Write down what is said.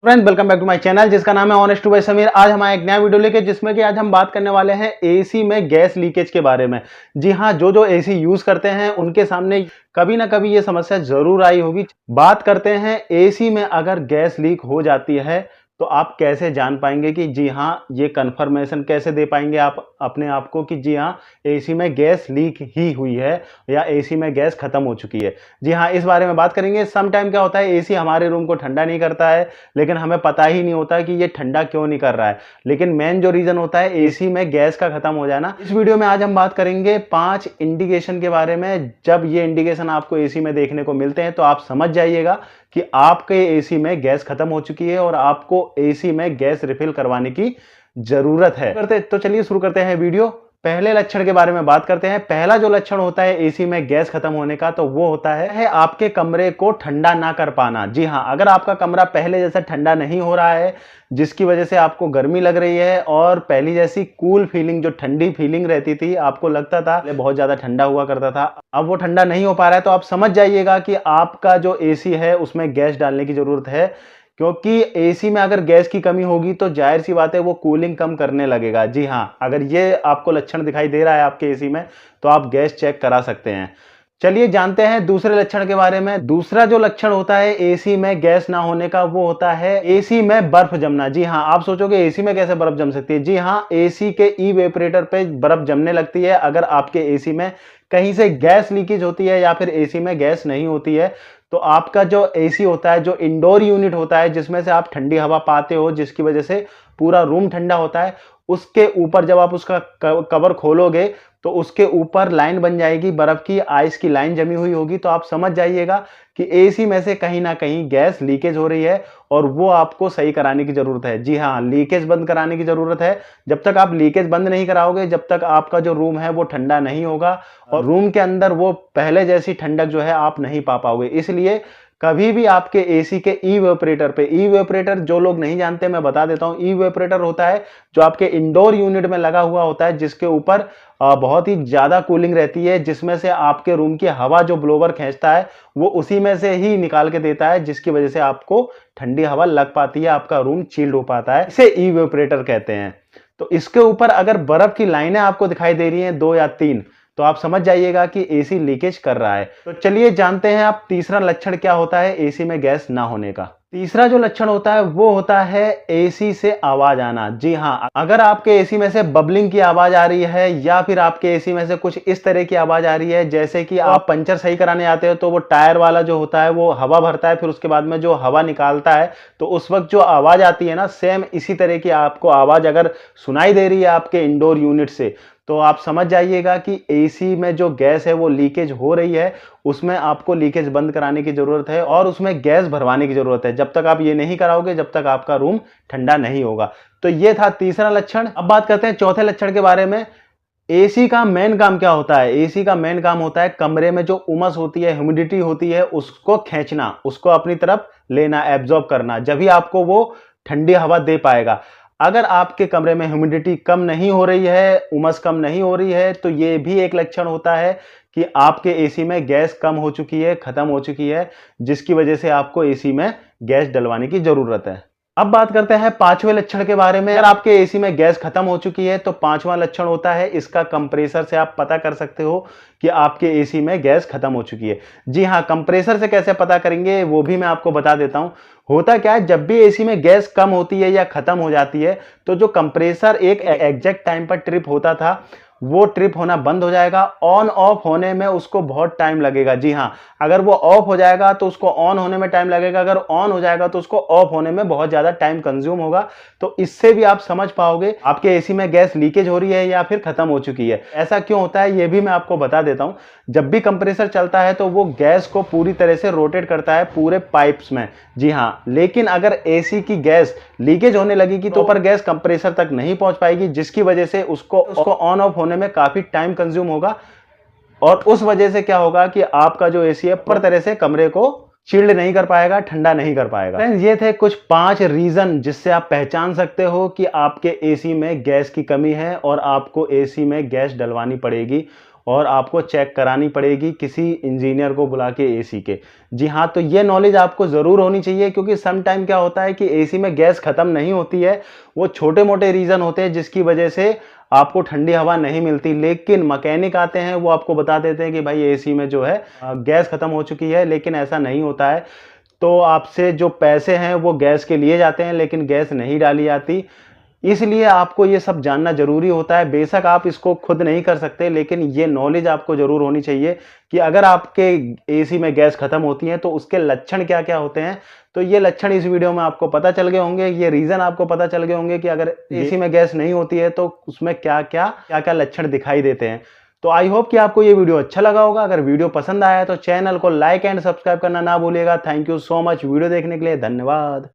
Friend welcome back to my channel जिसका नाम है ऑनेस्ट टू बाय समीर। आज हम आए एक नया वीडियो लेके जिसमें कि आज हम बात करने वाले हैं एसी में गैस लीकेज के बारे में। जी हाँ, जो एसी यूज करते हैं उनके सामने कभी ना कभी ये समस्या जरूर आई होगी। बात करते हैं एसी में अगर गैस लीक हो जाती है तो आप कैसे जान पाएंगे कि जी हाँ, ये कंफर्मेशन कैसे दे पाएंगे आप अपने आप को कि जी हाँ, एसी में गैस लीक ही हुई है या एसी में गैस खत्म हो चुकी है। जी हाँ, इस बारे में बात करेंगे। सम टाइम क्या होता है, एसी हमारे रूम को ठंडा नहीं करता है लेकिन हमें पता ही नहीं होता कि ये ठंडा क्यों नहीं कर रहा है। लेकिन मेन जो रीजन होता है एसी में गैस का खत्म हो जाना। इस वीडियो में आज हम बात करेंगे 5 इंडिकेशन के बारे में। जब ये इंडिकेशन आपको एसी में देखने को मिलते हैं तो आप समझ जाइएगा कि आपके एसी में गैस खत्म हो चुकी है और आपको एसी में गैस रिफिल करवाने की जरूरत है। तो चलिए शुरू करते हैं वीडियो। पहले लक्षण के बारे में बात करते हैं। पहला जो लक्षण होता है एसी में गैस खत्म होने का तो वो होता है आपके कमरे को ठंडा ना कर पाना। जी हाँ, अगर आपका कमरा पहले जैसा ठंडा नहीं हो रहा है जिसकी वजह से आपको गर्मी लग रही है और पहली जैसी कूल फीलिंग, जो ठंडी फीलिंग रहती थी, आपको लगता था बहुत ज्यादा ठंडा हुआ करता था, अब वो ठंडा नहीं हो पा रहा है, तो आप समझ जाइएगा कि आपका जो एसी है उसमें गैस डालने की जरूरत है। क्योंकि एसी में अगर गैस की कमी होगी तो जाहिर सी बात है वो कूलिंग कम करने लगेगा। जी हाँ, अगर ये आपको लक्षण दिखाई दे रहा है आपके एसी में तो आप गैस चेक करा सकते हैं। चलिए जानते हैं दूसरे लक्षण के बारे में। दूसरा जो लक्षण होता है एसी में गैस ना होने का वो होता है एसी में बर्फ जमना। जी हाँ, आप सोचोगे एसी में कैसे बर्फ जम सकती है। जी हाँ, एसी के इवेपोरेटर पे बर्फ जमने लगती है अगर आपके एसी में कहीं से गैस लीकेज होती है या फिर एसी में गैस नहीं होती है। तो आपका जो एसी होता है, जो इंडोर यूनिट होता है जिसमें से आप ठंडी हवा पाते हो, जिसकी वजह से पूरा रूम ठंडा होता है, उसके ऊपर जब आप उसका कवर खोलोगे तो उसके ऊपर लाइन बन जाएगी, बर्फ की, आइस की लाइन जमी हुई होगी। तो आप समझ जाइएगा कि एसी में से कहीं ना कहीं गैस लीकेज हो रही है और वो आपको सही कराने की जरूरत है। जी हाँ, लीकेज बंद कराने की जरूरत है। जब तक आप लीकेज बंद नहीं कराओगे, जब तक आपका जो रूम है वो ठंडा नहीं होगा और रूम के अंदर वो पहले जैसी ठंडक जो है आप नहीं पा पाओगे। इसलिए कभी भी आपके एसी के इवेपोरेटर पे, इवेपोरेटर जो लोग नहीं जानते मैं बता देता हूं, इवेपोरेटर होता है जो आपके इंडोर यूनिट में लगा हुआ होता है, जिसके ऊपर बहुत ही ज्यादा कूलिंग रहती है, जिसमें से आपके रूम की हवा जो ब्लोवर खींचता है वो उसी में से ही निकाल के देता है, जिसकी वजह से आपको ठंडी हवा लग पाती है, आपका रूम चिल्ड हो पाता है। इसे इवेपोरेटर कहते हैं। तो इसके ऊपर अगर बर्फ की लाइनें आपको दिखाई दे रही हैं 2 या 3, तो आप समझ जाइएगा कि एसी लीकेज कर रहा है। तो चलिए जानते हैं आप तीसरा लक्षण क्या होता है एसी में गैस ना होने का। तीसरा जो लक्षण होता है वो होता है एसी से आवाज आना। जी हाँ, अगर आपके एसी में से बबलिंग की आवाज आ रही है या फिर आपके एसी में से कुछ इस तरह की आवाज आ रही है जैसे कि आप पंचर सही कराने आते हो तो वो टायर वाला जो होता है वो हवा भरता है, फिर उसके बाद में जो हवा निकालता है तो उस वक्त जो आवाज आती है ना, सेम इसी तरह की आपको आवाज अगर सुनाई दे रही है आपके इंडोर यूनिट से, तो आप समझ जाइएगा कि एसी में जो गैस है वो लीकेज हो रही है। उसमें आपको लीकेज बंद कराने की जरूरत है और उसमें गैस भरवाने की जरूरत है। जब तक आप ये नहीं कराओगे जब तक आपका रूम ठंडा नहीं होगा। तो ये था तीसरा लक्षण। अब बात करते हैं चौथे लक्षण के बारे में। एसी का मेन काम क्या होता है। एसी का मेन काम होता है कमरे में जो उमस होती है, ह्यूमिडिटी होती है, उसको खींचना, उसको अपनी तरफ लेना, एब्जॉर्ब करना, जब भी आपको वो ठंडी हवा दे पाएगा। अगर आपके कमरे में ह्यूमिडिटी कम नहीं हो रही है, उमस कम नहीं हो रही है, तो ये भी एक लक्षण होता है कि आपके एसी में गैस कम हो चुकी है, खत्म हो चुकी है, जिसकी वजह से आपको एसी में गैस डलवाने की जरूरत है। अब बात करते हैं पांचवें लक्षण के बारे में। अगर आपके एसी में गैस खत्म हो चुकी है तो पांचवा लक्षण होता है इसका कंप्रेसर से आप पता कर सकते हो कि आपके एसी में गैस खत्म हो चुकी है। जी हाँ, कंप्रेसर से कैसे पता करेंगे वो भी मैं आपको बता देता हूं। होता क्या है, जब भी एसी में गैस कम होती है या खत्म हो जाती है तो जो कंप्रेसर एक एग्जैक्ट टाइम पर ट्रिप होता था वो ट्रिप होना बंद हो जाएगा। ऑन ऑफ होने में उसको बहुत टाइम लगेगा। जी हाँ, अगर वो ऑफ हो जाएगा तो उसको ऑन होने में टाइम लगेगा, अगर ऑन हो जाएगा तो उसको ऑफ होने में बहुत ज्यादा टाइम कंज्यूम होगा। तो इससे भी आप समझ पाओगे आपके एसी में गैस लीकेज हो रही है या फिर खत्म हो चुकी है। ऐसा क्यों होता है ये भी मैं आपको बता देता हूं। जब भी कंप्रेसर चलता है तो वो गैस को पूरी तरह से रोटेट करता है पूरे पाइप्स में। जी हाँ, लेकिन अगर एसी की गैस लीकेज होने लगेगी तो ऊपर गैस कंप्रेसर तक नहीं पहुंच पाएगी, जिसकी वजह से उसको ऑन ऑफ होने में काफी टाइम कंज्यूम होगा और उस वजह से क्या होगा कि आपका जो एसी है पूरी तरह से कमरे को चिल्ड नहीं कर पाएगा, ठंडा नहीं कर पाएगा। फ्रेंड्स, ये थे कुछ 5 रीजन जिससे आप पहचान सकते हो कि आपके एसी में गैस की कमी है और आपको एसी में गैस डलवानी पड़ेगी। और आपको चेक करानी पड़ेगी किसी इंजीनियर को बुला के एसी के। जी हाँ, तो ये नॉलेज आपको ज़रूर होनी चाहिए, क्योंकि सम टाइम क्या होता है कि एसी में गैस ख़त्म नहीं होती है। वो छोटे-मोटे रीज़न होते हैं जिसकी वजह से आपको ठंडी हवा नहीं मिलती, लेकिन मैकेनिक आते हैं, वो आपको बता देते हैं कि भाई एसी में जो है गैस ख़त्म हो चुकी है, लेकिन ऐसा नहीं होता है। तो आपसे जो पैसे हैं वो गैस के लिए जाते हैं, लेकिन गैस नहीं डाली जाती। इसलिए आपको ये सब जानना ज़रूरी होता है। बेशक आप इसको खुद नहीं कर सकते, लेकिन ये नॉलेज आपको ज़रूर होनी चाहिए कि अगर आपके एसी में गैस ख़त्म होती है तो उसके लक्षण क्या-क्या होते हैं। तो ये लक्षण इस वीडियो में आपको पता चल गए होंगे, ये रीज़न आपको पता चल गए होंगे कि अगर एसी में गैस नहीं होती है तो उसमें क्या-क्या लक्षण दिखाई देते हैं। तो आई होप कि आपको ये वीडियो अच्छा लगा होगा। अगर वीडियो पसंद आया है तो चैनल को लाइक एंड सब्सक्राइब करना ना भूलिएगा। Thank you so much video देखने के लिए, धन्यवाद।